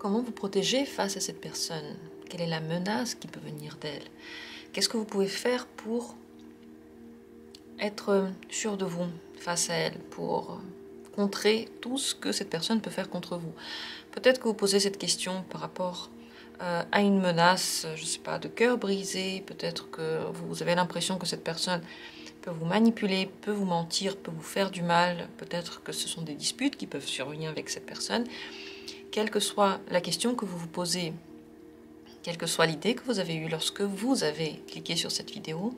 comment vous protéger face à cette personne. Quelle est la menace qui peut venir d'elle? Qu'est-ce que vous pouvez faire pour être sûr de vous face à elle, pour contrer tout ce que cette personne peut faire contre vous? Peut-être que vous posez cette question par rapport à une menace, je ne sais pas, de cœur brisé. Peut-être que vous avez l'impression que cette personne peut vous manipuler, peut vous mentir, peut vous faire du mal. Peut-être que ce sont des disputes qui peuvent survenir avec cette personne. Quelle que soit la question que vous vous posez, quelle que soit l'idée que vous avez eue lorsque vous avez cliqué sur cette vidéo,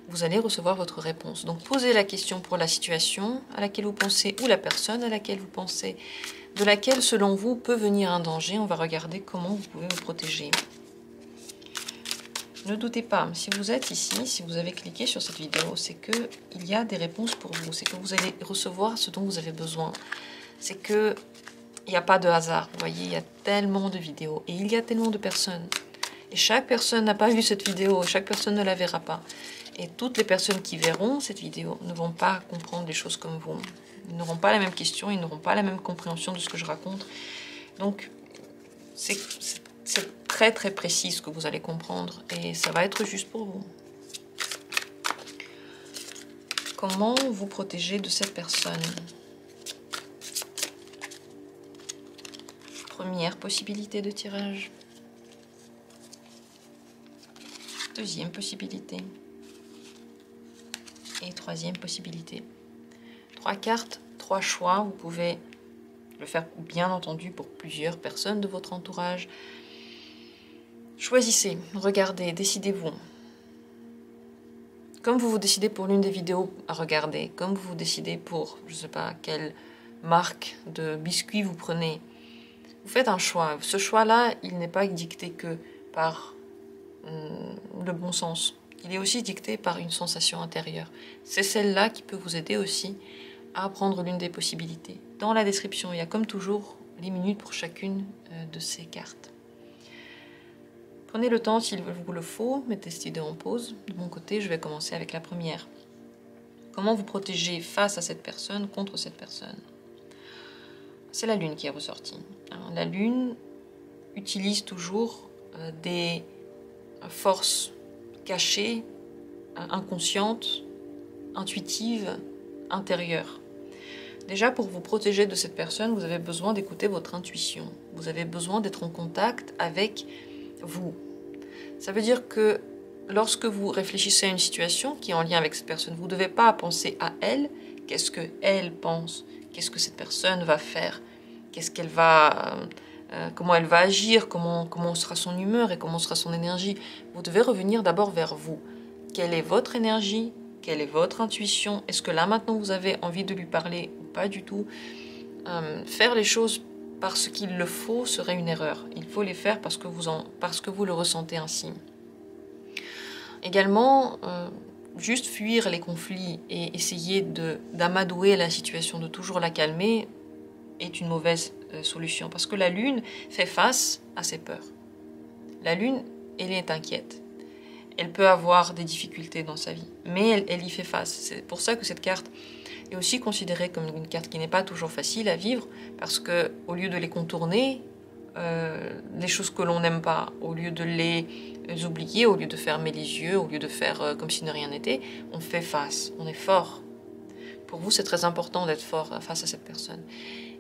vous allez recevoir votre réponse. Donc posez la question pour la situation à laquelle vous pensez ou la personne à laquelle vous pensez, de laquelle selon vous peut venir un danger. On va regarder comment vous pouvez vous protéger. Ne doutez pas, si vous êtes ici, si vous avez cliqué sur cette vidéo, c'est qu'il y a des réponses pour vous, c'est que vous allez recevoir ce dont vous avez besoin. C'est que il n'y a pas de hasard, vous voyez, il y a tellement de vidéos et il y a tellement de personnes. Et chaque personne n'a pas vu cette vidéo, chaque personne ne la verra pas. Et toutes les personnes qui verront cette vidéo ne vont pas comprendre les choses comme vous. Ils n'auront pas la même question, ils n'auront pas la même compréhension de ce que je raconte. Donc, c'est très très précis ce que vous allez comprendre et ça va être juste pour vous. Comment vous protéger de cette personne? Première possibilité de tirage. Deuxième possibilité. Et troisième possibilité. 3 cartes, 3 choix. Vous pouvez le faire bien entendu pour plusieurs personnes de votre entourage. Choisissez, regardez, décidez-vous. Comme vous vous décidez pour l'une des vidéos à regarder, comme vous vous décidez pour, je ne sais pas, quelle marque de biscuits vous prenez, vous faites un choix. Ce choix-là, il n'est pas dicté que par le bon sens. Il est aussi dicté par une sensation intérieure. C'est celle-là qui peut vous aider aussi à prendre l'une des possibilités. Dans la description, il y a comme toujours les minutes pour chacune de ces cartes. Prenez le temps s'il vous le faut, mettez cette idée en pause. De mon côté, je vais commencer avec la première. Comment vous protéger face à cette personne, contre cette personne? C'est la lune qui est ressortie. La lune utilise toujours des forces cachées, inconscientes, intuitives, intérieures. Déjà, pour vous protéger de cette personne, vous avez besoin d'écouter votre intuition. Vous avez besoin d'être en contact avec vous. Ça veut dire que lorsque vous réfléchissez à une situation qui est en lien avec cette personne, vous ne devez pas penser à elle, qu'est-ce qu'elle pense, qu'est-ce que cette personne va faire, qu'est-ce qu'elle va, comment elle va agir, comment sera son humeur et comment sera son énergie. Vous devez revenir d'abord vers vous. Quelle est votre énergie? Quelle est votre intuition? Est-ce que là maintenant vous avez envie de lui parler ou pas du tout? Faire les choses parce qu'il le faut serait une erreur. Il faut les faire parce que vous le ressentez ainsi. Également, juste fuir les conflits et essayer d'amadouer la situation, de toujours la calmer, est une mauvaise solution. Parce que la lune fait face à ses peurs. La lune, elle est inquiète. Elle peut avoir des difficultés dans sa vie, mais elle y fait face. C'est pour ça que cette carte est aussi considérée comme une carte qui n'est pas toujours facile à vivre, parce que au lieu de les contourner, les choses que l'on n'aime pas, au lieu de les oublier, au lieu de fermer les yeux, au lieu de faire comme si de rien n'était, on fait face, on est fort. Pour vous, c'est très important d'être fort face à cette personne.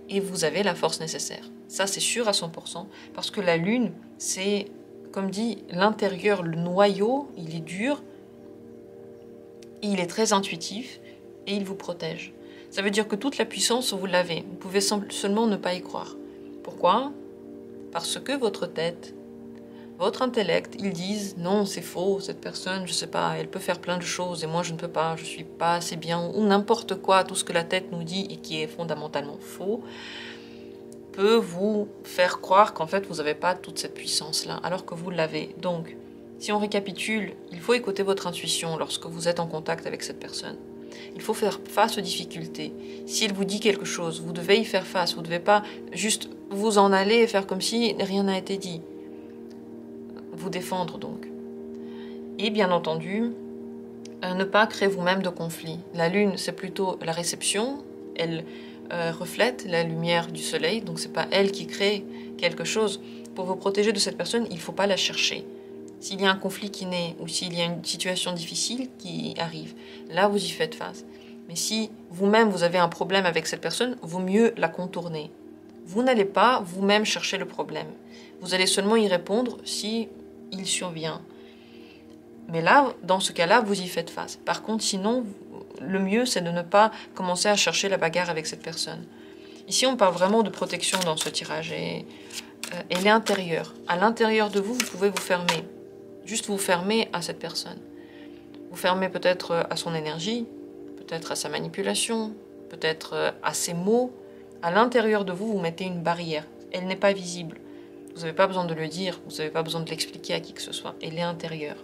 Et vous avez la force nécessaire. Ça, c'est sûr à 100%, parce que la lune, c'est, comme dit, l'intérieur, le noyau, il est dur, il est très intuitif, et il vous protège. Ça veut dire que toute la puissance, vous l'avez. Vous pouvez seulement ne pas y croire. Pourquoi? Parce que votre tête, votre intellect, ils disent non, c'est faux, cette personne, je sais pas, elle peut faire plein de choses et moi je ne peux pas, je suis pas assez bien, ou n'importe quoi, tout ce que la tête nous dit et qui est fondamentalement faux, peut vous faire croire qu'en fait vous n'avez pas toute cette puissance-là, alors que vous l'avez. Donc, si on récapitule, il faut écouter votre intuition lorsque vous êtes en contact avec cette personne. Il faut faire face aux difficultés. S'il vous dit quelque chose, vous devez y faire face. Vous ne devez pas juste vous en aller et faire comme si rien n'a été dit. Vous défendre donc. Et bien entendu, ne pas créer vous-même de conflits. La lune, c'est plutôt la réception. Elle reflète la lumière du soleil, donc c'est pas elle qui crée quelque chose. Pour vous protéger de cette personne, il ne faut pas la chercher. S'il y a un conflit qui naît ou s'il y a une situation difficile qui arrive, là vous y faites face. Mais si vous-même vous avez un problème avec cette personne, vaut mieux la contourner. Vous n'allez pas vous-même chercher le problème. Vous allez seulement y répondre si il survient. Mais là, dans ce cas-là, vous y faites face. Par contre, sinon, le mieux, c'est de ne pas commencer à chercher la bagarre avec cette personne. Ici, on parle vraiment de protection dans ce tirage. Et elle est intérieure. À l'intérieur de vous, vous pouvez vous fermer. Juste vous fermer à cette personne. Vous fermez peut-être à son énergie, peut-être à sa manipulation, peut-être à ses mots. À l'intérieur de vous, vous mettez une barrière. Elle n'est pas visible. Vous n'avez pas besoin de le dire, vous n'avez pas besoin de l'expliquer à qui que ce soit. Elle est intérieure.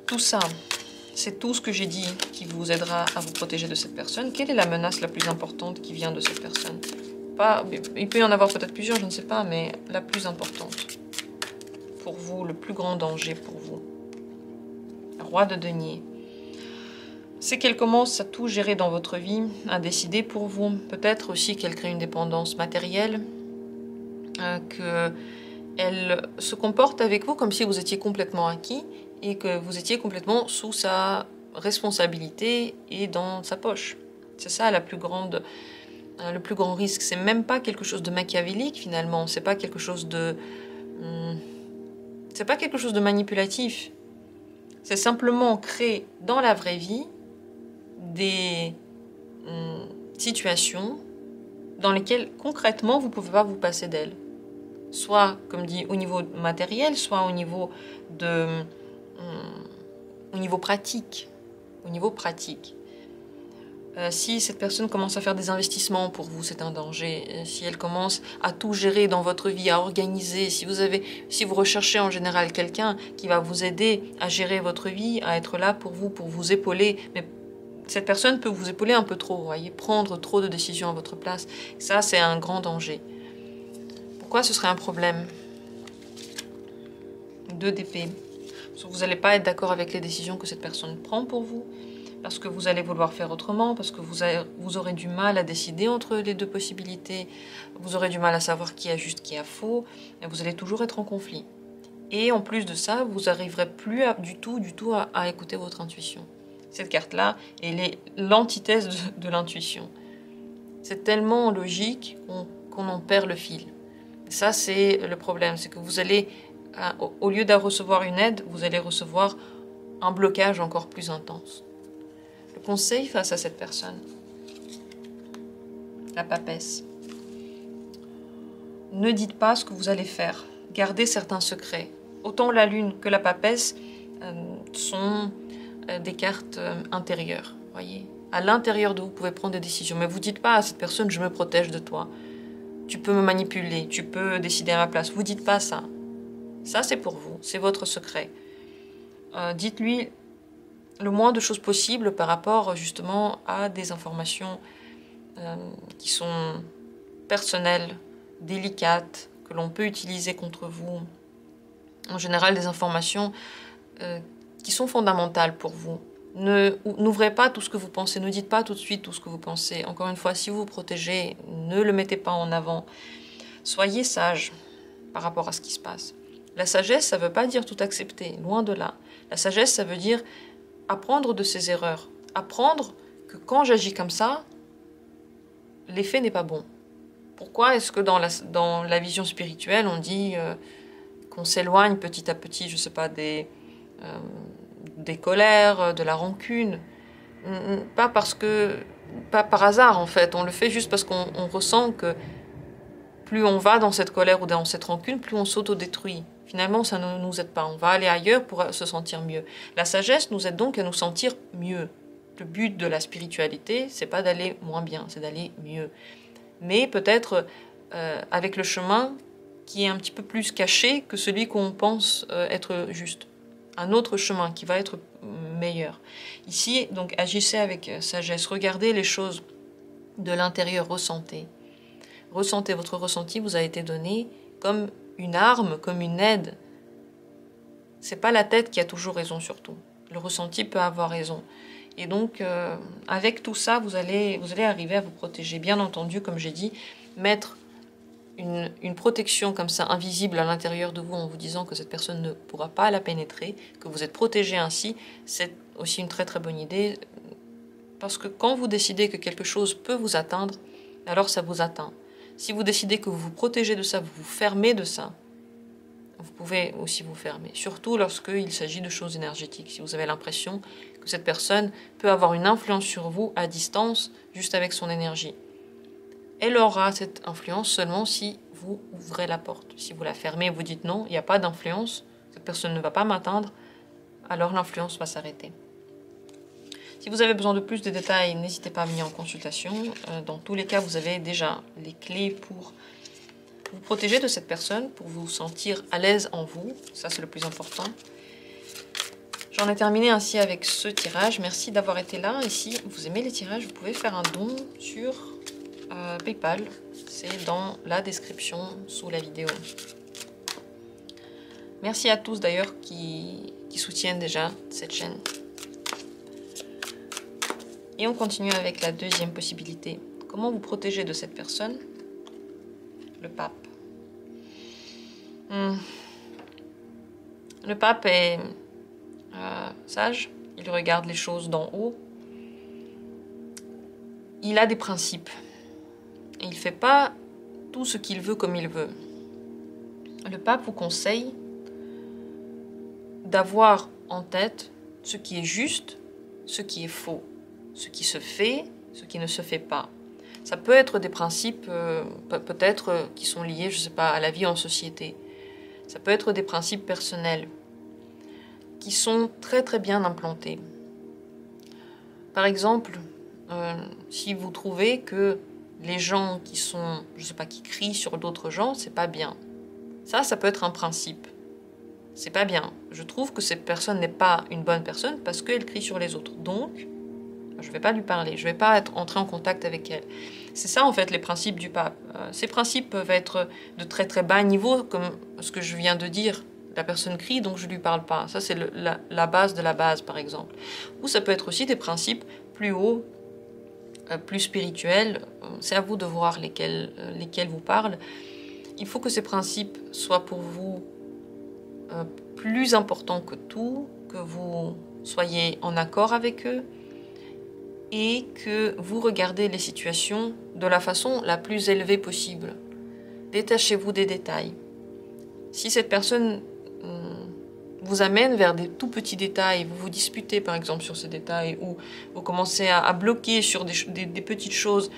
Tout ça, c'est tout ce que j'ai dit qui vous aidera à vous protéger de cette personne. Quelle est la menace la plus importante qui vient de cette personne? Il peut y en avoir peut-être plusieurs, je ne sais pas, mais la plus importante pour vous, le plus grand danger pour vous. Roi de denier. C'est qu'elle commence à tout gérer dans votre vie, à décider pour vous. Peut-être aussi qu'elle crée une dépendance matérielle, qu'elle se comporte avec vous comme si vous étiez complètement acquis et que vous étiez complètement sous sa responsabilité et dans sa poche. C'est ça le plus grand risque. C'est même pas quelque chose de machiavélique finalement. C'est pas quelque chose de manipulatif. C'est simplement créer dans la vraie vie des situations dans lesquelles concrètement vous ne pouvez pas vous passer d'elle. Soit, comme dit, au niveau matériel, soit au niveau pratique. Si cette personne commence à faire des investissements pour vous, c'est un danger. Si elle commence à tout gérer dans votre vie, à organiser, si vous recherchez en général quelqu'un qui va vous aider à gérer votre vie, à être là pour vous épauler, mais cette personne peut vous épauler un peu trop, vous voyez, prendre trop de décisions à votre place. Ça, c'est un grand danger. Pourquoi ce serait un problème? 2 d'épée. Vous n'allez pas être d'accord avec les décisions que cette personne prend pour vous, parce que vous allez vouloir faire autrement, parce que vous aurez du mal à décider entre les 2 possibilités, vous aurez du mal à savoir qui a juste, qui a faux, et vous allez toujours être en conflit. Et en plus de ça, vous n'arriverez plus du tout à écouter votre intuition. Cette carte-là, elle est l'antithèse de l'intuition. C'est tellement logique qu'on en perd le fil. Ça, c'est le problème, c'est que vous allez, au lieu de recevoir une aide, vous allez recevoir un blocage encore plus intense. Le conseil face à cette personne, la papesse. Ne dites pas ce que vous allez faire. Gardez certains secrets. Autant la lune que la papesse sont des cartes intérieures. Voyez, à l'intérieur de vous, vous pouvez prendre des décisions. Mais vous ne dites pas à cette personne, je me protège de toi. Tu peux me manipuler, tu peux décider à ma place. Vous ne dites pas ça. Ça, c'est pour vous, c'est votre secret. Dites-lui le moins de choses possible par rapport justement à des informations qui sont personnelles, délicates, que l'on peut utiliser contre vous. En général, des informations qui sont fondamentales pour vous. N'ouvrez pas tout ce que vous pensez, ne dites pas tout de suite tout ce que vous pensez. Encore une fois, si vous vous protégez, ne le mettez pas en avant. Soyez sage par rapport à ce qui se passe. La sagesse, ça ne veut pas dire tout accepter, loin de là. La sagesse, ça veut dire apprendre de ses erreurs. Apprendre que quand j'agis comme ça, l'effet n'est pas bon. Pourquoi est-ce que dans la vision spirituelle, on dit qu'on s'éloigne petit à petit, je ne sais pas, des colères, de la rancune? Pas par hasard en fait, on le fait juste parce qu'on ressent que plus on va dans cette colère ou dans cette rancune, plus on s'auto-détruit. Finalement, ça ne nous aide pas. On va aller ailleurs pour se sentir mieux. La sagesse nous aide donc à nous sentir mieux. Le but de la spiritualité, c'est pas d'aller moins bien, c'est d'aller mieux. Mais peut-être avec le chemin qui est un petit peu plus caché que celui qu'on pense être juste. Un autre chemin qui va être meilleur. Ici, donc, agissez avec sagesse. Regardez les choses de l'intérieur, ressentez. Ressentez, votre ressenti vous a été donné comme une arme, comme une aide. C'est pas la tête qui a toujours raison surtout. Le ressenti peut avoir raison. Et donc, avec tout ça, vous allez arriver à vous protéger. Bien entendu, comme j'ai dit, mettre une protection comme ça, invisible à l'intérieur de vous, en vous disant que cette personne ne pourra pas la pénétrer, que vous êtes protégé ainsi, c'est aussi une très très bonne idée. Parce que quand vous décidez que quelque chose peut vous atteindre, alors ça vous atteint. Si vous décidez que vous vous protégez de ça, vous vous fermez de ça, vous pouvez aussi vous fermer. Surtout lorsqu'il s'agit de choses énergétiques. Si vous avez l'impression que cette personne peut avoir une influence sur vous à distance, juste avec son énergie. Elle aura cette influence seulement si vous ouvrez la porte. Si vous la fermez et vous dites non, il n'y a pas d'influence, cette personne ne va pas m'atteindre, alors l'influence va s'arrêter. Si vous avez besoin de plus de détails, n'hésitez pas à venir en consultation. Dans tous les cas, vous avez déjà les clés pour vous protéger de cette personne, pour vous sentir à l'aise en vous. Ça, c'est le plus important. J'en ai terminé ainsi avec ce tirage. Merci d'avoir été là. Et si vous aimez les tirages, vous pouvez faire un don sur PayPal. C'est dans la description sous la vidéo. Merci à tous d'ailleurs qui soutiennent déjà cette chaîne. Et on continue avec la deuxième possibilité. Comment vous protéger de cette personne? Le pape. Le pape est sage, il regarde les choses d'en haut. Il a des principes. Et il ne fait pas tout ce qu'il veut comme il veut. Le pape vous conseille d'avoir en tête ce qui est juste, ce qui est faux. Ce qui se fait, ce qui ne se fait pas. Ça peut être des principes peut-être qui sont liés, je ne sais pas, à la vie en société. Ça peut être des principes personnels qui sont très très bien implantés. Par exemple, si vous trouvez que les gens qui sont, je sais pas, qui crient sur d'autres gens, c'est pas bien. Ça peut être un principe. C'est pas bien. Je trouve que cette personne n'est pas une bonne personne parce qu'elle crie sur les autres. Donc, je ne vais pas lui parler, je ne vais pas entrer en contact avec elle. C'est ça en fait les principes du pape. Ces principes peuvent être de très très bas niveau, comme ce que je viens de dire. La personne crie, donc je ne lui parle pas. Ça c'est la base de la base par exemple. Ou ça peut être aussi des principes plus hauts, plus spirituels. C'est à vous de voir lesquels vous parlent. Il faut que ces principes soient pour vous plus importants que tout, que vous soyez en accord avec eux, et que vous regardez les situations de la façon la plus élevée possible. Détachez-vous des détails. Si cette personne vous amène vers des tout petits détails, vous vous disputez par exemple sur ces détails, ou vous commencez à bloquer sur des petites choses,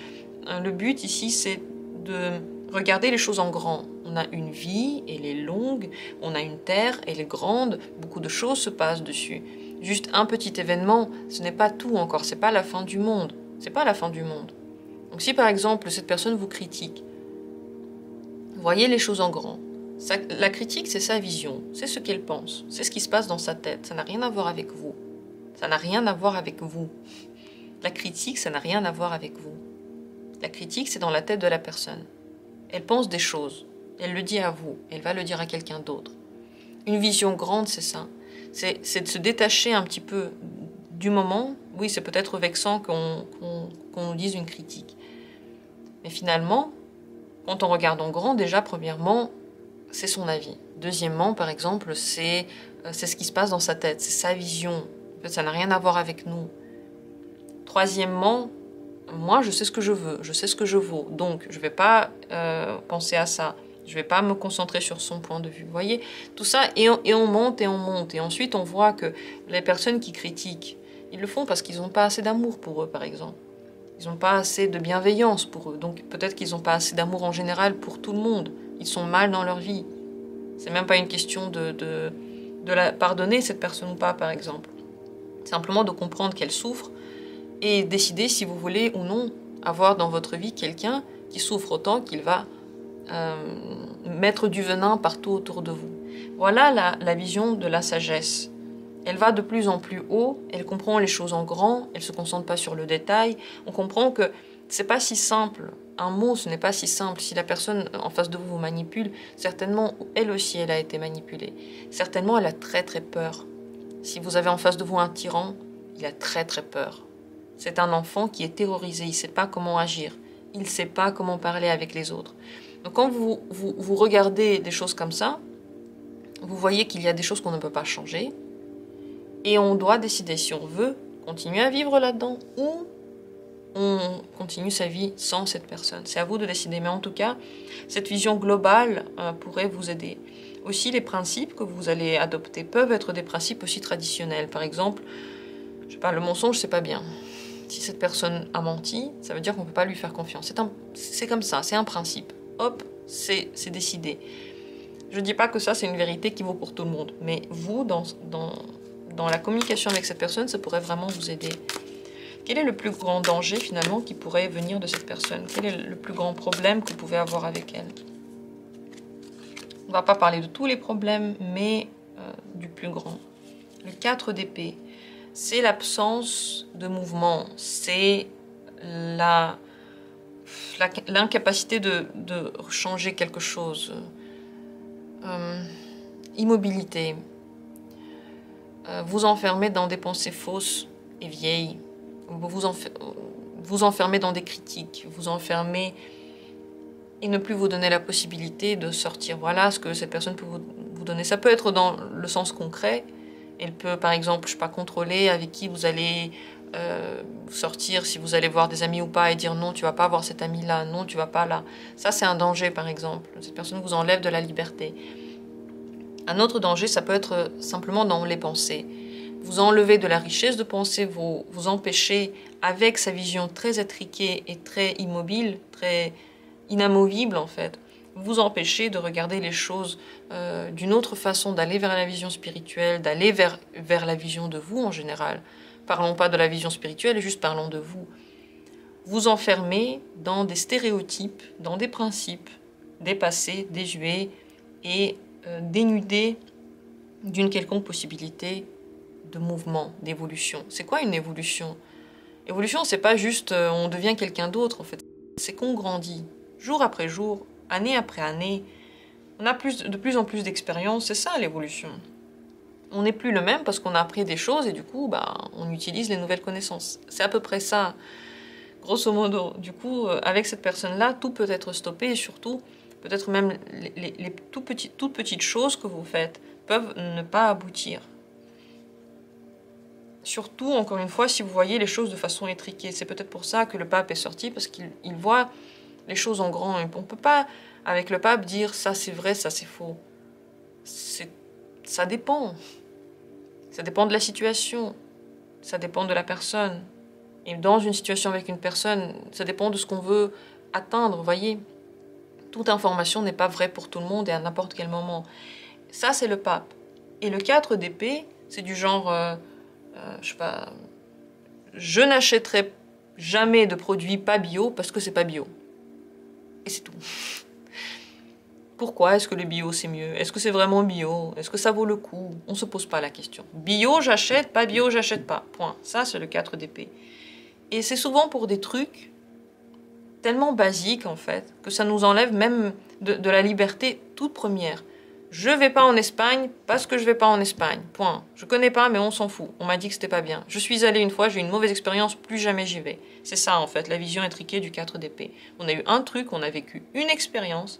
le but ici c'est de regarder les choses en grand. On a une vie, elle est longue, on a une terre, elle est grande, beaucoup de choses se passent dessus. Juste un petit événement, ce n'est pas tout encore, c'est pas la fin du monde. C'est pas la fin du monde. Donc si par exemple cette personne vous critique, voyez les choses en grand. La critique, c'est sa vision, c'est ce qu'elle pense, c'est ce qui se passe dans sa tête. Ça n'a rien à voir avec vous. Ça n'a rien à voir avec vous. La critique, ça n'a rien à voir avec vous. La critique, c'est dans la tête de la personne. Elle pense des choses, elle le dit à vous, elle va le dire à quelqu'un d'autre. Une vision grande, c'est ça. C'est de se détacher un petit peu du moment. Oui, c'est peut-être vexant qu'on nous dise une critique. Mais finalement, quand on regarde en grand, déjà, premièrement, c'est son avis. Deuxièmement, par exemple, c'est ce qui se passe dans sa tête, c'est sa vision. En fait, ça n'a rien à voir avec nous. Troisièmement, moi, je sais ce que je veux, je sais ce que je vaux. Donc, je ne vais pas penser à ça. Je ne vais pas me concentrer sur son point de vue. Vous voyez, tout ça, et on monte et on monte. Et ensuite, on voit que les personnes qui critiquent, ils le font parce qu'ils n'ont pas assez d'amour pour eux, par exemple. Ils n'ont pas assez de bienveillance pour eux. Donc, peut-être qu'ils n'ont pas assez d'amour en général pour tout le monde. Ils sont mal dans leur vie. C'est même pas une question de la pardonner, cette personne ou pas, par exemple. Simplement de comprendre qu'elle souffre et décider si vous voulez ou non avoir dans votre vie quelqu'un qui souffre autant qu'il va mettre du venin partout autour de vous. Voilà la vision de la sagesse. Elle va de plus en plus haut, elle comprend les choses en grand, elle ne se concentre pas sur le détail. On comprend que c'est pas si simple. Un mot, ce n'est pas si simple. Si la personne en face de vous vous manipule, certainement, elle aussi, elle a été manipulée. Certainement, elle a très très peur. Si vous avez en face de vous un tyran, Il a très très peur. C'est un enfant qui est terrorisé, il ne sait pas comment agir. Il ne sait pas comment parler avec les autres. Donc quand vous regardez des choses comme ça, vous voyez qu'il y a des choses qu'on ne peut pas changer. Et on doit décider si on veut continuer à vivre là-dedans ou on continue sa vie sans cette personne. C'est à vous de décider. Mais en tout cas, cette vision globale pourrait vous aider. Aussi, les principes que vous allez adopter peuvent être des principes aussi traditionnels. Par exemple, je sais pas, le mensonge, c'est pas bien. Si cette personne a menti, ça veut dire qu'on ne peut pas lui faire confiance. C'est comme ça, c'est un principe. Hop, c'est décidé. Je ne dis pas que ça, c'est une vérité qui vaut pour tout le monde. Mais vous, dans la communication avec cette personne, ça pourrait vraiment vous aider. Quel est le plus grand danger, finalement, qui pourrait venir de cette personne? Quel est le plus grand problème que vous pouvez avoir avec elle? On ne va pas parler de tous les problèmes, mais du plus grand. Le 4 d'épée, c'est l'absence de mouvement. C'est l'incapacité de changer quelque chose. Immobilité. Vous enfermez dans des pensées fausses et vieilles. Vous enfermez dans des critiques. Vous enfermez et ne plus vous donner la possibilité de sortir. Voilà ce que cette personne peut vous donner. Ça peut être dans le sens concret. Elle peut, par exemple, je sais pas, contrôler avec qui vous allez sortir, si vous allez voir des amis ou pas, et dire non, tu vas pas voir cet ami-là, non, tu vas pas là. Ça, c'est un danger, par exemple. Cette personne vous enlève de la liberté. Un autre danger, ça peut être simplement dans les pensées. Vous enlevez de la richesse de pensée, vous empêchez, avec sa vision très étriquée et très immobile, très inamovible en fait, vous empêchez de regarder les choses d'une autre façon, d'aller vers la vision spirituelle, d'aller vers la vision de vous en général. Parlons pas de la vision spirituelle, juste parlons de vous. Vous enfermez dans des stéréotypes, dans des principes dépassés, désuets et dénudés d'une quelconque possibilité de mouvement, d'évolution. C'est quoi une évolution? Évolution, c'est pas juste on devient quelqu'un d'autre en fait. C'est qu'on grandit jour après jour, année après année. On a de plus en plus d'expérience, c'est ça l'évolution. On n'est plus le même parce qu'on a appris des choses et du coup, on utilise les nouvelles connaissances. C'est à peu près ça, grosso modo. Du coup, avec cette personne-là, tout peut être stoppé et surtout, peut-être même les toutes petites choses que vous faites peuvent ne pas aboutir. Surtout, encore une fois, si vous voyez les choses de façon étriquée. C'est peut-être pour ça que le pape est sorti, parce qu'il voit les choses en grand. On ne peut pas, avec le pape, dire ça c'est vrai, ça c'est faux. Ça dépend. Ça dépend de la situation. Ça dépend de la personne. Et dans une situation avec une personne, ça dépend de ce qu'on veut atteindre, vous voyez. Toute information n'est pas vraie pour tout le monde et à n'importe quel moment. Ça, c'est le pape. Et le 4 d'épée, c'est du genre, je sais pas, je n'achèterai jamais de produits pas bio parce que c'est pas bio. Et c'est tout. Pourquoi est-ce que le bio c'est mieux? Est-ce que c'est vraiment bio? Est-ce que ça vaut le coup? On ne se pose pas la question. Bio, j'achète, pas bio, j'achète pas. Point. Ça, c'est le 4 d'épée. Et c'est souvent pour des trucs tellement basiques, en fait, que ça nous enlève même de la liberté toute première. Je vais pas en Espagne parce que je vais pas en Espagne. Point. Je connais pas, mais on s'en fout. On m'a dit que c'était pas bien. Je suis allée une fois, j'ai eu une mauvaise expérience, plus jamais j'y vais. C'est ça, en fait, la vision étriquée du 4 d'épée. On a eu un truc, on a vécu une expérience,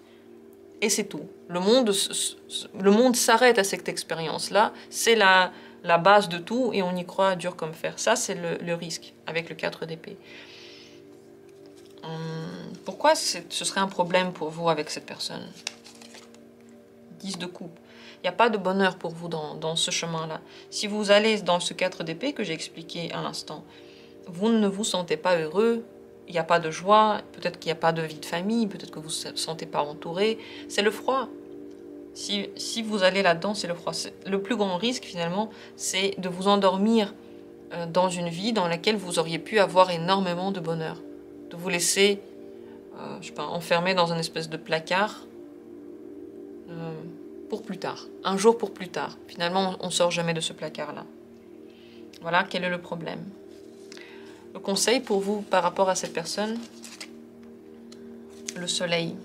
et c'est tout. Le monde s'arrête à cette expérience-là. C'est la base de tout, et on y croit dur comme fer. Ça, c'est le risque avec le 4 d'épée. Pourquoi ce serait un problème pour vous avec cette personne? 10 de coupe. Il n'y a pas de bonheur pour vous dans ce chemin-là. Si vous allez dans ce 4 d'épée que j'ai expliqué à l'instant, vous ne vous sentez pas heureux, il n'y a pas de joie, peut-être qu'il n'y a pas de vie de famille, peut-être que vous ne vous sentez pas entouré, c'est le froid. Si vous allez là-dedans, c'est le froid. Le plus grand risque, finalement, c'est de vous endormir dans une vie dans laquelle vous auriez pu avoir énormément de bonheur. De vous laisser, je sais pas, enfermer dans une espèce de placard pour plus tard. Un jour pour plus tard. Finalement, on ne sort jamais de ce placard-là. Voilà, quel est le problème. Le conseil pour vous par rapport à cette personne, le soleil.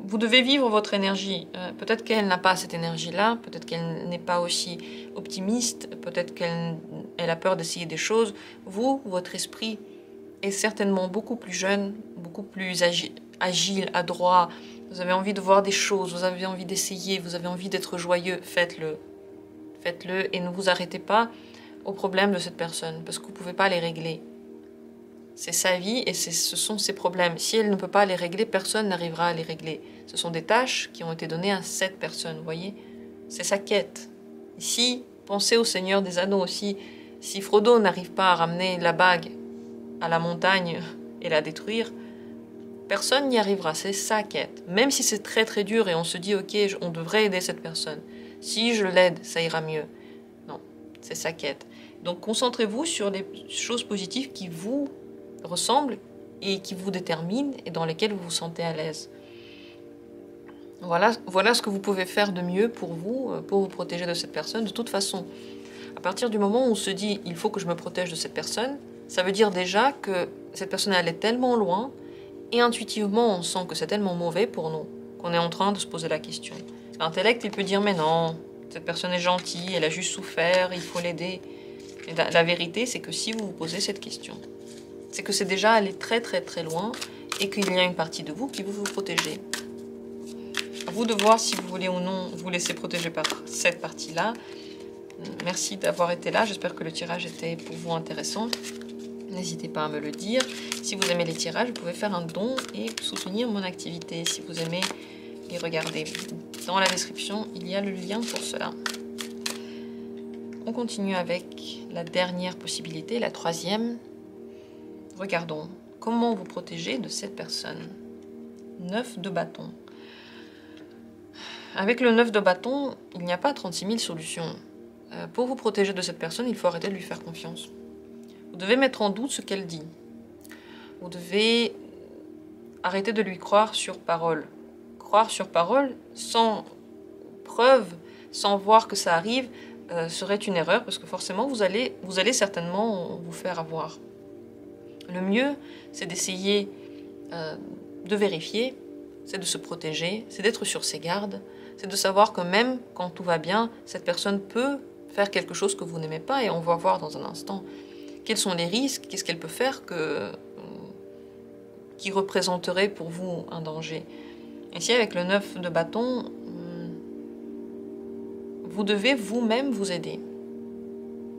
vous devez vivre votre énergie. Peut-être qu'elle n'a pas cette énergie-là, peut-être qu'elle n'est pas aussi optimiste, peut-être qu'elle a peur d'essayer des choses. Vous, votre esprit est certainement beaucoup plus jeune, beaucoup plus agile, adroit. Vous avez envie de voir des choses, vous avez envie d'essayer, vous avez envie d'être joyeux. Faites-le. Faites-le et ne vous arrêtez pas aux problèmes de cette personne, parce que vous ne pouvez pas les régler. C'est sa vie et ce sont ses problèmes. Si elle ne peut pas les régler, personne n'arrivera à les régler. Ce sont des tâches qui ont été données à cette personne, vous voyez. C'est sa quête. Ici, pensez au Seigneur des Anneaux aussi. Si Frodo n'arrive pas à ramener la bague à la montagne et la détruire, personne n'y arrivera. C'est sa quête. Même si c'est très très dur et on se dit, ok, on devrait aider cette personne. Si je l'aide, ça ira mieux. Non, c'est sa quête. Donc concentrez-vous sur les choses positives qui vous ressemblent et qui vous déterminent et dans lesquelles vous vous sentez à l'aise. Voilà ce que vous pouvez faire de mieux pour vous protéger de cette personne. De toute façon, à partir du moment où on se dit « il faut que je me protège de cette personne », ça veut dire déjà que cette personne elle est tellement loin et intuitivement on sent que c'est tellement mauvais pour nous qu'on est en train de se poser la question. L'intellect, il peut dire « mais non, cette personne est gentille, elle a juste souffert, il faut l'aider ». Et la vérité, c'est que si vous vous posez cette question, c'est que c'est déjà allé très très très loin et qu'il y a une partie de vous qui veut vous protéger. À vous de voir si vous voulez ou non vous laisser protéger par cette partie-là. Merci d'avoir été là, j'espère que le tirage était pour vous intéressant. N'hésitez pas à me le dire. Si vous aimez les tirages, vous pouvez faire un don et soutenir mon activité si vous aimez les regarder. Dans la description, il y a le lien pour cela. On continue avec la dernière possibilité, la troisième. Regardons comment vous protéger de cette personne. 9 de bâton. Avec le 9 de bâton, il n'y a pas 36 000 solutions. Pour vous protéger de cette personne, il faut arrêter de lui faire confiance. Vous devez mettre en doute ce qu'elle dit. Vous devez arrêter de lui croire sur parole. Croire sur parole sans preuve, sans voir que ça arrive, serait une erreur parce que forcément vous allez certainement vous faire avoir. Le mieux, c'est d'essayer de vérifier, c'est de se protéger, c'est d'être sur ses gardes, c'est de savoir que même quand tout va bien, cette personne peut faire quelque chose que vous n'aimez pas et on va voir dans un instant quels sont les risques, qu'est-ce qu'elle peut faire qui représenterait pour vous un danger. Ici, avec le 9 de bâton, vous devez vous-même vous aider.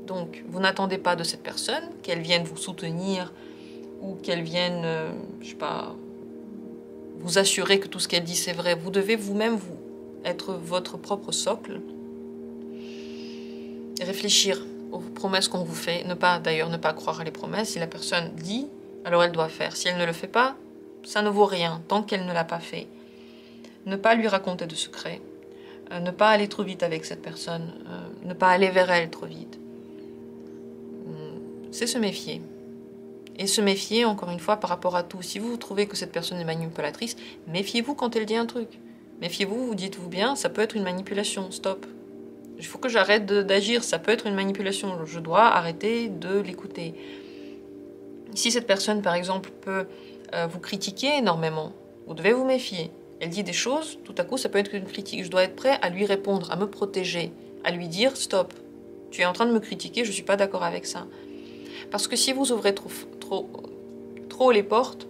Donc, vous n'attendez pas de cette personne qu'elle vienne vous soutenir ou qu'elle vienne, je sais pas, vous assurer que tout ce qu'elle dit c'est vrai. Vous devez vous-même être votre propre socle. Réfléchir aux promesses qu'on vous fait. Ne pas croire à les promesses. Si la personne dit, alors elle doit faire. Si elle ne le fait pas, ça ne vaut rien tant qu'elle ne l'a pas fait. Ne pas lui raconter de secrets. Ne pas aller trop vite avec cette personne. Ne pas aller vers elle trop vite. C'est se méfier. Et se méfier, encore une fois, par rapport à tout. Si vous trouvez que cette personne est manipulatrice, méfiez-vous quand elle dit un truc. Méfiez-vous, vous dites-vous bien, ça peut être une manipulation, stop. Il faut que j'arrête d'agir, ça peut être une manipulation, je dois arrêter de l'écouter. Si cette personne, par exemple, peut vous critiquer énormément, vous devez vous méfier. Elle dit des choses, tout à coup, ça peut être une critique. Je dois être prêt à lui répondre, à me protéger, à lui dire, stop, tu es en train de me critiquer, je ne suis pas d'accord avec ça. Parce que si vous ouvrez trop les portes,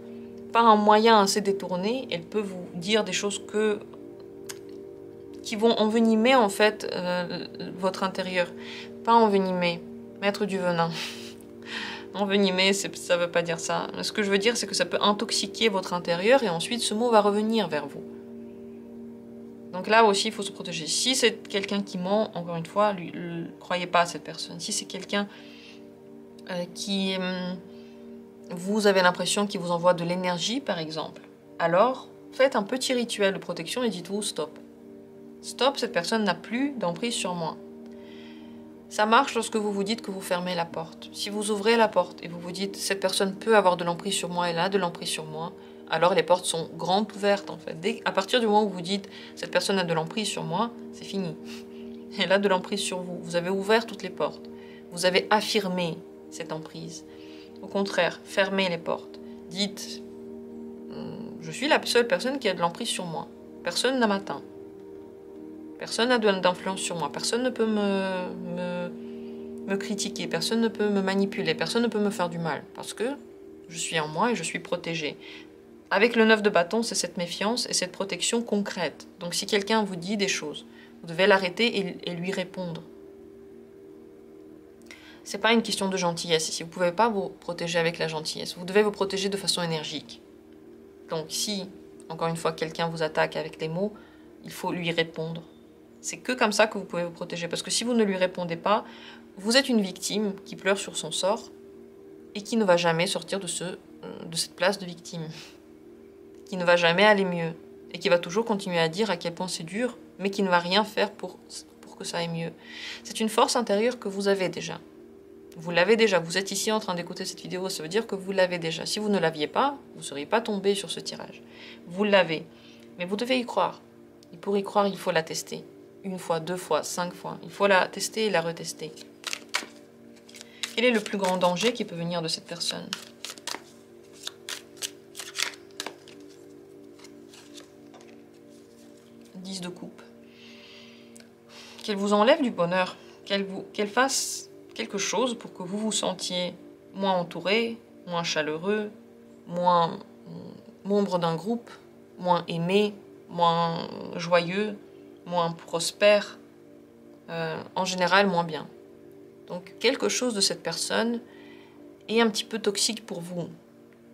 par un moyen assez détourné, elle peut vous dire des choses qui vont envenimer en fait votre intérieur. Pas envenimer, mettre du venin. Envenimer, ça veut pas dire ça. Ce que je veux dire, c'est que ça peut intoxiquer votre intérieur et ensuite ce mot va revenir vers vous. Donc là aussi, il faut se protéger. Si c'est quelqu'un qui ment, encore une fois, croyez pas à cette personne. Si c'est quelqu'un qui vous avez l'impression qu'il vous envoie de l'énergie, par exemple, alors faites un petit rituel de protection et dites-vous stop. Stop, cette personne n'a plus d'emprise sur moi. Ça marche lorsque vous vous dites que vous fermez la porte. Si vous ouvrez la porte et vous vous dites cette personne peut avoir de l'emprise sur moi, elle a de l'emprise sur moi, alors les portes sont grandes ouvertes en fait. À partir du moment où vous dites cette personne a de l'emprise sur moi, c'est fini. Elle a de l'emprise sur vous. Vous avez ouvert toutes les portes. Vous avez affirmé cette emprise. Au contraire, fermez les portes. Dites je suis la seule personne qui a de l'emprise sur moi. Personne n'a m'atteint. Personne n'a d'influence sur moi. Personne ne peut me critiquer. Personne ne peut me manipuler. Personne ne peut me faire du mal. Parce que je suis en moi et je suis protégée. Avec le 9 de bâton, c'est cette méfiance et cette protection concrète. Donc si quelqu'un vous dit des choses, vous devez l'arrêter et lui répondre. C'est pas une question de gentillesse ici. Vous ne pouvez pas vous protéger avec la gentillesse. Vous devez vous protéger de façon énergique. Donc si, encore une fois, quelqu'un vous attaque avec les mots, il faut lui répondre. C'est que comme ça que vous pouvez vous protéger. Parce que si vous ne lui répondez pas, vous êtes une victime qui pleure sur son sort et qui ne va jamais sortir de cette place de victime. Qui ne va jamais aller mieux. Et qui va toujours continuer à dire à quel point c'est dur, mais qui ne va rien faire pour que ça aille mieux. C'est une force intérieure que vous avez déjà. Vous l'avez déjà. Vous êtes ici en train d'écouter cette vidéo, ça veut dire que vous l'avez déjà. Si vous ne l'aviez pas, vous ne seriez pas tombé sur ce tirage. Vous l'avez. Mais vous devez y croire. Et pour y croire, il faut la tester. 1 fois, 2 fois, 5 fois. Il faut la tester et la retester. Quel est le plus grand danger qui peut venir de cette personne? De coupe. Qu'elle vous enlève du bonheur, qu'elle fasse quelque chose pour que vous vous sentiez moins entouré, moins chaleureux, moins membre d'un groupe, moins aimé, moins joyeux, moins prospère, en général moins bien. Donc quelque chose de cette personne est un petit peu toxique pour vous.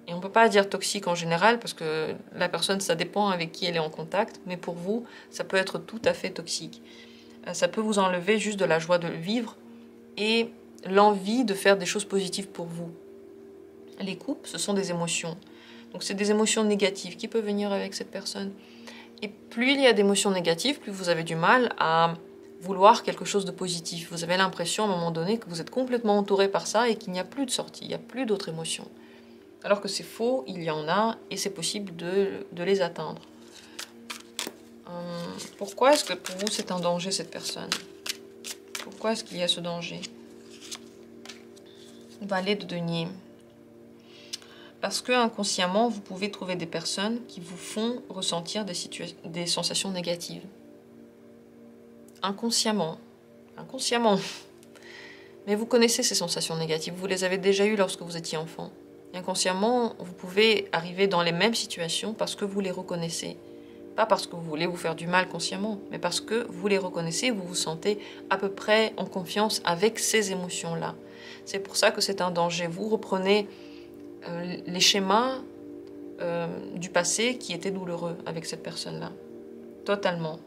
Et on ne peut pas dire toxique en général parce que la personne, ça dépend avec qui elle est en contact. Mais pour vous, ça peut être tout à fait toxique. Ça peut vous enlever juste de la joie de vivre et l'envie de faire des choses positives pour vous. Les coupes, ce sont des émotions. Donc c'est des émotions négatives qui peuvent venir avec cette personne. Et plus il y a d'émotions négatives, plus vous avez du mal à vouloir quelque chose de positif. Vous avez l'impression à un moment donné que vous êtes complètement entouré par ça et qu'il n'y a plus de sortie, il n'y a plus d'autres émotions. Alors que c'est faux, il y en a, et c'est possible de les atteindre. Pourquoi est-ce que pour vous c'est un danger cette personne? Pourquoi est-ce qu'il y a ce danger? Valet de denier. Parce que inconsciemment, vous pouvez trouver des personnes qui vous font ressentir des sensations négatives. Inconsciemment. Inconsciemment. Mais vous connaissez ces sensations négatives, vous les avez déjà eues lorsque vous étiez enfant. Inconsciemment, vous pouvez arriver dans les mêmes situations parce que vous les reconnaissez. Pas parce que vous voulez vous faire du mal consciemment, mais parce que vous les reconnaissez, vous vous sentez à peu près en confiance avec ces émotions-là. C'est pour ça que c'est un danger. Vous reprenez les schémas du passé qui étaient douloureux avec cette personne-là. Totalement.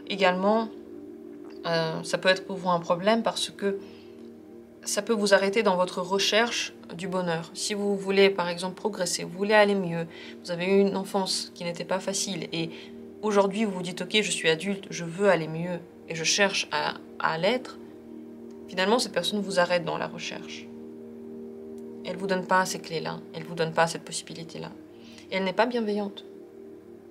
Également, ça peut être pour vous un problème parce que ça peut vous arrêter dans votre recherche du bonheur. Si vous voulez, par exemple, progresser, vous voulez aller mieux, vous avez eu une enfance qui n'était pas facile et aujourd'hui vous vous dites « Ok, je suis adulte, je veux aller mieux et je cherche à l'être », finalement, cette personne vous arrête dans la recherche. Elle ne vous donne pas ces clés-là, elle ne vous donne pas cette possibilité-là. Et elle n'est pas bienveillante.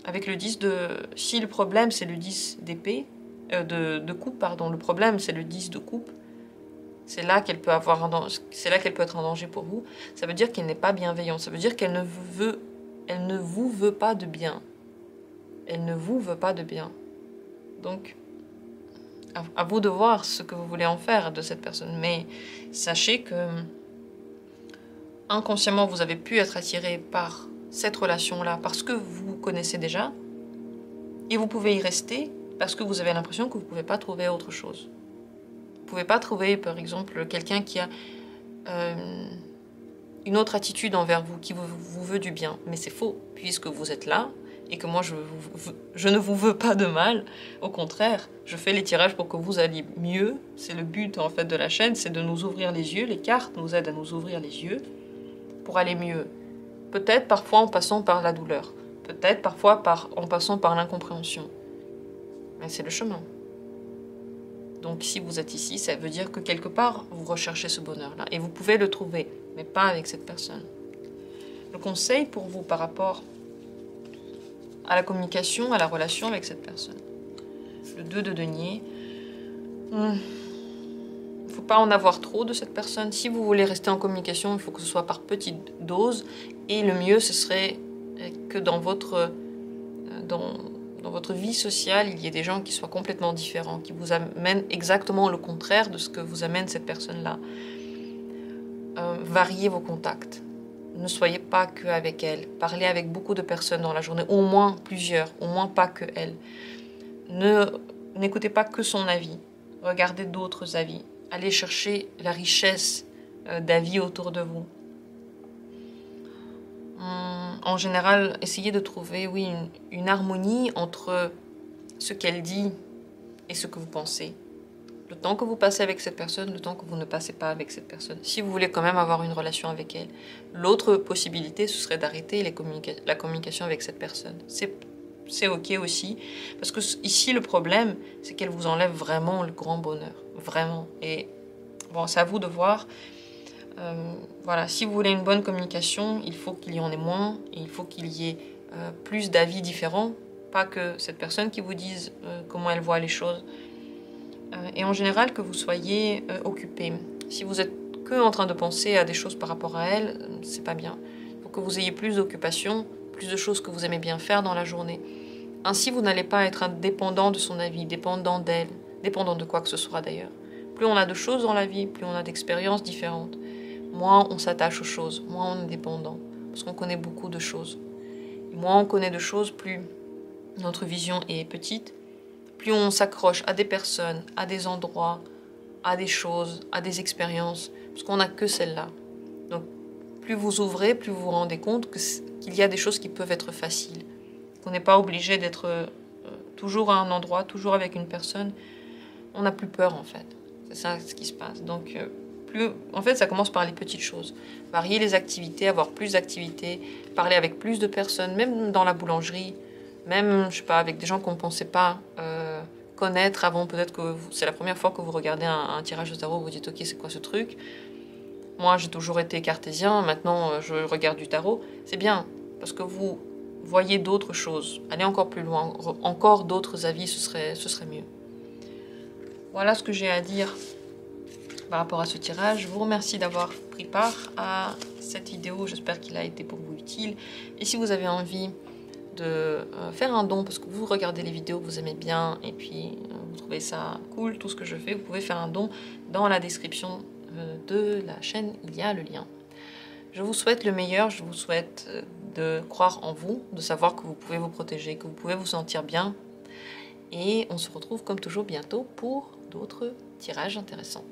Avec le 10 de... Si le problème, c'est le 10 d'épée, de coupe, pardon, le problème, c'est le 10 de coupe, c'est là qu'elle peut être en danger pour vous. Ça veut dire qu'elle n'est pas bienveillante. Ça veut dire qu'elle ne vous veut pas de bien. Elle ne vous veut pas de bien. Donc, à vous de voir ce que vous voulez en faire de cette personne. Mais sachez que inconsciemment, vous avez pu être attiré par cette relation-là parce que vous connaissez déjà. Et vous pouvez y rester parce que vous avez l'impression que vous ne pouvez pas trouver autre chose. Vous ne pouvez pas trouver, par exemple, quelqu'un qui a une autre attitude envers vous, qui vous veut du bien. Mais c'est faux, puisque vous êtes là, et que moi, je ne vous veux pas de mal. Au contraire, je fais les tirages pour que vous alliez mieux. C'est le but, en fait, de la chaîne, c'est de nous ouvrir les yeux. Les cartes nous aident à nous ouvrir les yeux pour aller mieux. Peut-être parfois en passant par la douleur. Peut-être parfois en passant par l'incompréhension. Mais c'est le chemin. Donc si vous êtes ici, ça veut dire que quelque part, vous recherchez ce bonheur-là. Et vous pouvez le trouver, mais pas avec cette personne. Le conseil pour vous par rapport à la communication, à la relation avec cette personne. Le 2 de denier. Il ne faut pas en avoir trop de cette personne. Si vous voulez rester en communication, il faut que ce soit par petites doses. Et le mieux, ce serait que dans dans votre vie sociale, il y ait des gens qui soient complètement différents, qui vous amènent exactement le contraire de ce que vous amène cette personne-là. Variez vos contacts. Ne soyez pas qu'avec elle. Parlez avec beaucoup de personnes dans la journée, au moins plusieurs, au moins pas que elle. N'écoutez pas que son avis. Regardez d'autres avis. Allez chercher la richesse d'avis autour de vous. En général, essayez de trouver, oui, une harmonie entre ce qu'elle dit et ce que vous pensez. Le temps que vous passez avec cette personne, le temps que vous ne passez pas avec cette personne. Si vous voulez quand même avoir une relation avec elle. L'autre possibilité, ce serait d'arrêter la communication avec cette personne. C'est ok aussi. Parce que ici, le problème, c'est qu'elle vous enlève vraiment le grand bonheur. Vraiment. Et bon, c'est à vous de voir. Voilà, si vous voulez une bonne communication, il faut qu'il y en ait moins. Et il faut qu'il y ait plus d'avis différents. Pas que cette personne qui vous dise comment elle voit les choses. Et en général, que vous soyez occupé. Si vous êtes que en train de penser à des choses par rapport à elle, c'est pas bien. Il faut que vous ayez plus d'occupations, plus de choses que vous aimez bien faire dans la journée. Ainsi, vous n'allez pas être dépendant de son avis, dépendant d'elle, dépendant de quoi que ce soit d'ailleurs. Plus on a de choses dans la vie, plus on a d'expériences différentes, moins on s'attache aux choses, moins on est dépendant, parce qu'on connaît beaucoup de choses. Et moins on connaît de choses, plus notre vision est petite, plus on s'accroche à des personnes, à des endroits, à des choses, à des expériences, parce qu'on n'a que celle-là. Donc, plus vous ouvrez, plus vous vous rendez compte qu'il y a des choses qui peuvent être faciles, qu'on n'est pas obligé d'être toujours à un endroit, toujours avec une personne. On n'a plus peur, en fait. C'est ça ce qui se passe. Donc, en fait, ça commence par les petites choses. Varier les activités, avoir plus d'activités, parler avec plus de personnes, même dans la boulangerie, même, je sais pas, avec des gens qu'on ne pensait pas connaître avant. Peut-être que c'est la première fois que vous regardez un tirage de tarot, vous vous dites « Ok, c'est quoi ce truc ?» Moi, j'ai toujours été cartésien, maintenant je regarde du tarot. C'est bien, parce que vous voyez d'autres choses. Allez encore plus loin, encore d'autres avis, ce serait mieux. Voilà ce que j'ai à dire par rapport à ce tirage. Je vous remercie d'avoir pris part à cette vidéo. J'espère qu'il a été pour vous utile. Et si vous avez envie de faire un don, parce que vous regardez les vidéos, vous aimez bien, et puis vous trouvez ça cool, tout ce que je fais, vous pouvez faire un don. Dans la description de la chaîne, il y a le lien. Je vous souhaite le meilleur, je vous souhaite de croire en vous, de savoir que vous pouvez vous protéger, que vous pouvez vous sentir bien. Et on se retrouve comme toujours bientôt pour d'autres tirages intéressants.